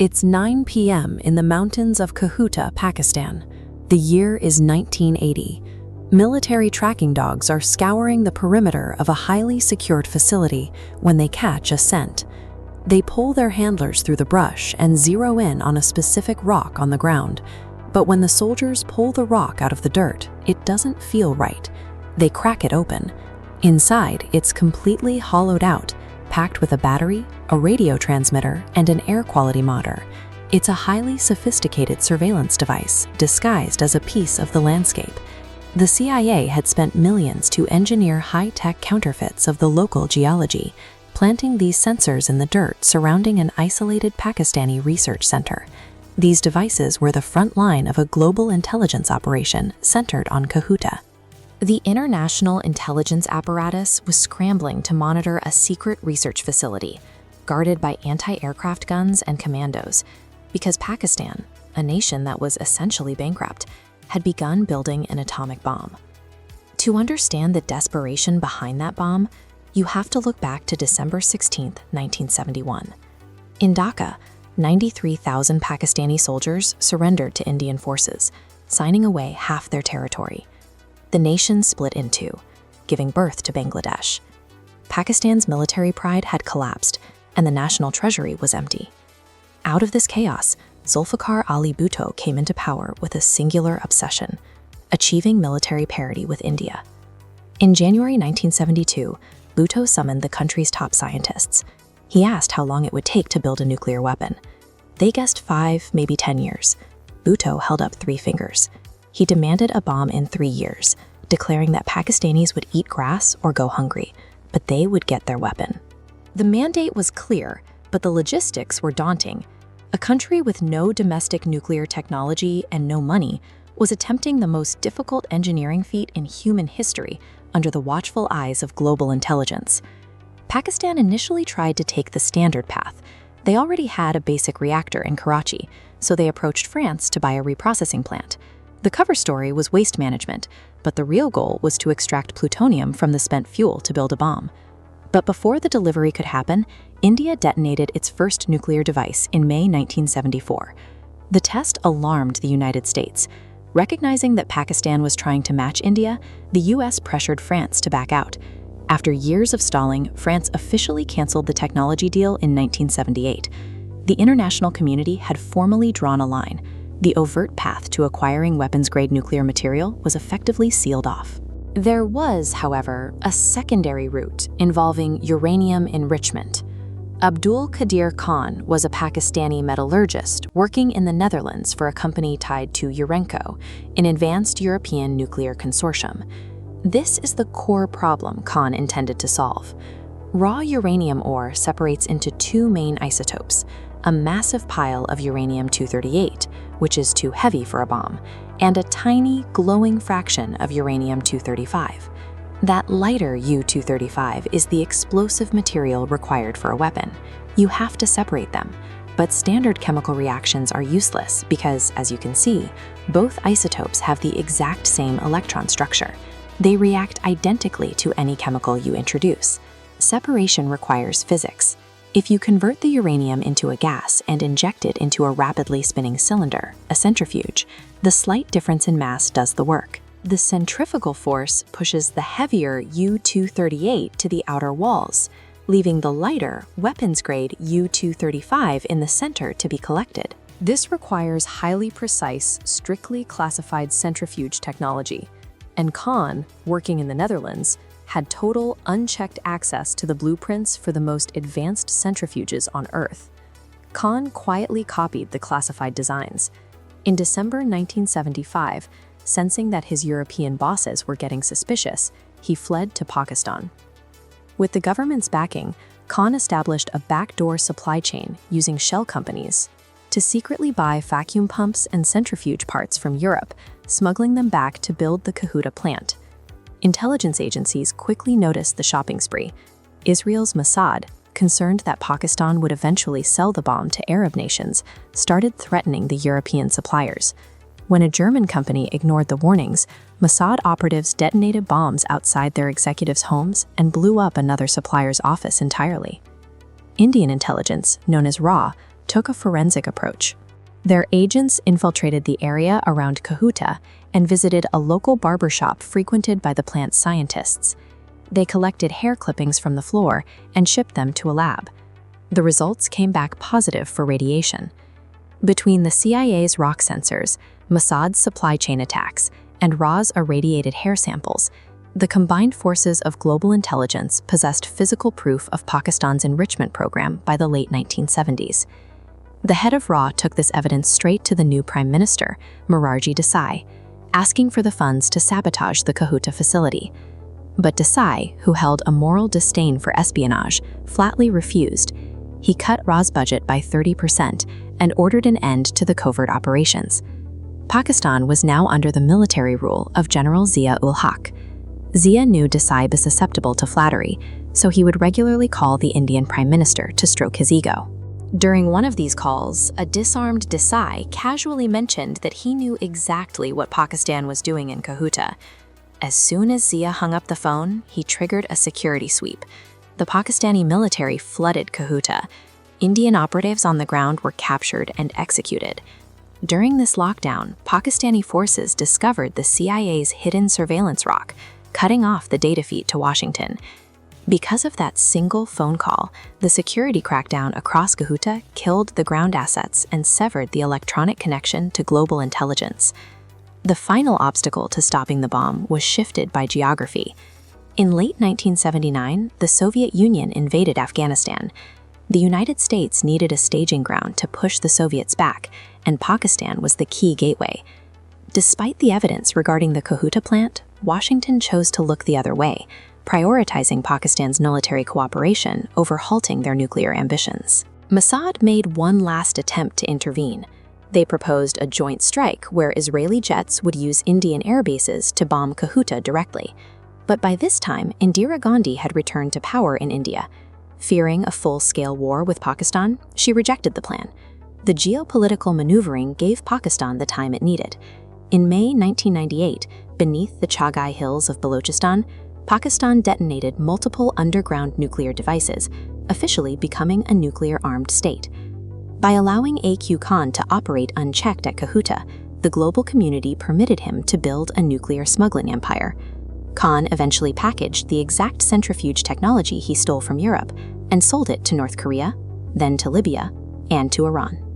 It's 9 p.m. in the mountains of Kahuta, Pakistan. The year is 1980. Military tracking dogs are scouring the perimeter of a highly secured facility when they catch a scent. They pull their handlers through the brush and zero in on a specific rock on the ground. But when the soldiers pull the rock out of the dirt, it doesn't feel right. They crack it open. Inside, it's completely hollowed out, packed with a battery, a radio transmitter, and an air quality monitor. It's a highly sophisticated surveillance device disguised as a piece of the landscape. The CIA had spent millions to engineer high-tech counterfeits of the local geology, planting these sensors in the dirt surrounding an isolated Pakistani research center. These devices were the front line of a global intelligence operation centered on Kahuta. The international intelligence apparatus was scrambling to monitor a secret research facility, guarded by anti-aircraft guns and commandos, because Pakistan, a nation that was essentially bankrupt, had begun building an atomic bomb. To understand the desperation behind that bomb, you have to look back to December 16, 1971. In Dhaka, 93,000 Pakistani soldiers surrendered to Indian forces, signing away half their territory. The nation split in two, giving birth to Bangladesh. Pakistan's military pride had collapsed, and the national treasury was empty. Out of this chaos, Zulfikar Ali Bhutto came into power with a singular obsession: achieving military parity with India. In January 1972, Bhutto summoned the country's top scientists. He asked how long it would take to build a nuclear weapon. They guessed 5, maybe 10 years. Bhutto held up 3 fingers. He demanded a bomb in 3 years, declaring that Pakistanis would eat grass or go hungry, but they would get their weapon. The mandate was clear, but the logistics were daunting. A country with no domestic nuclear technology and no money was attempting the most difficult engineering feat in human history under the watchful eyes of global intelligence. Pakistan initially tried to take the standard path. They already had a basic reactor in Karachi, so they approached France to buy a reprocessing plant. The cover story was waste management, but the real goal was to extract plutonium from the spent fuel to build a bomb. But before the delivery could happen, India detonated its first nuclear device in May 1974. The test alarmed the United States. Recognizing that Pakistan was trying to match India, the US pressured France to back out. After years of stalling, France officially canceled the technology deal in 1978. The international community had formally drawn a line. The overt path to acquiring weapons-grade nuclear material was effectively sealed off. There was, however, a secondary route involving uranium enrichment. Abdul Qadir Khan was a Pakistani metallurgist working in the Netherlands for a company tied to Urenco, an advanced European nuclear consortium. This is the core problem Khan intended to solve. Raw uranium ore separates into 2 main isotopes: a massive pile of uranium-238, which is too heavy for a bomb, and a tiny, glowing fraction of uranium-235. That lighter U-235 is the explosive material required for a weapon. You have to separate them, but standard chemical reactions are useless because, as you can see, both isotopes have the exact same electron structure. They react identically to any chemical you introduce. Separation requires physics. If you convert the uranium into a gas and inject it into a rapidly spinning cylinder, a centrifuge, the slight difference in mass does the work. The centrifugal force pushes the heavier U-238 to the outer walls, leaving the lighter, weapons-grade U-235 in the center to be collected. This requires highly precise, strictly classified centrifuge technology, and Khan, working in the Netherlands, had total, unchecked access to the blueprints for the most advanced centrifuges on Earth. Khan quietly copied the classified designs. In December 1975, sensing that his European bosses were getting suspicious, he fled to Pakistan. With the government's backing, Khan established a backdoor supply chain using shell companies to secretly buy vacuum pumps and centrifuge parts from Europe, smuggling them back to build the Kahuta plant. Intelligence agencies quickly noticed the shopping spree. Israel's Mossad, concerned that Pakistan would eventually sell the bomb to Arab nations, started threatening the European suppliers. When a German company ignored the warnings, Mossad operatives detonated bombs outside their executives' homes and blew up another supplier's office entirely. Indian intelligence, known as RAW, took a forensic approach. Their agents infiltrated the area around Kahuta and visited a local barbershop frequented by the plant's scientists. They collected hair clippings from the floor and shipped them to a lab. The results came back positive for radiation. Between the CIA's rock sensors, Mossad's supply chain attacks, and Ra's irradiated hair samples, the combined forces of global intelligence possessed physical proof of Pakistan's enrichment program by the late 1970s. The head of Ra took this evidence straight to the new Prime Minister, Morarji Desai, asking for the funds to sabotage the Kahuta facility. But Desai, who held a moral disdain for espionage, flatly refused. He cut Ra's budget by 30% and ordered an end to the covert operations. Pakistan was now under the military rule of General Zia-ul-Haq. Zia knew Desai was susceptible to flattery, so he would regularly call the Indian Prime Minister to stroke his ego. During one of these calls, a disarmed Desai casually mentioned that he knew exactly what Pakistan was doing in Kahuta. As soon as Zia hung up the phone, he triggered a security sweep. The Pakistani military flooded Kahuta. Indian operatives on the ground were captured and executed. During this lockdown, Pakistani forces discovered the CIA's hidden surveillance rock, cutting off the data feed to Washington. Because of that single phone call, the security crackdown across Kahuta killed the ground assets and severed the electronic connection to global intelligence. The final obstacle to stopping the bomb was shifted by geography. In late 1979, the Soviet Union invaded Afghanistan. The United States needed a staging ground to push the Soviets back, and Pakistan was the key gateway. Despite the evidence regarding the Kahuta plant, Washington chose to look the other way, prioritizing Pakistan's military cooperation over halting their nuclear ambitions. Mossad made one last attempt to intervene. They proposed a joint strike where Israeli jets would use Indian air bases to bomb Kahuta directly. But by this time, Indira Gandhi had returned to power in India. Fearing a full-scale war with Pakistan, she rejected the plan. The geopolitical maneuvering gave Pakistan the time it needed. In May 1998, beneath the Chagai Hills of Balochistan, Pakistan detonated multiple underground nuclear devices, officially becoming a nuclear-armed state. By allowing A.Q. Khan to operate unchecked at Kahuta, the global community permitted him to build a nuclear smuggling empire. Khan eventually packaged the exact centrifuge technology he stole from Europe and sold it to North Korea, then to Libya, and to Iran.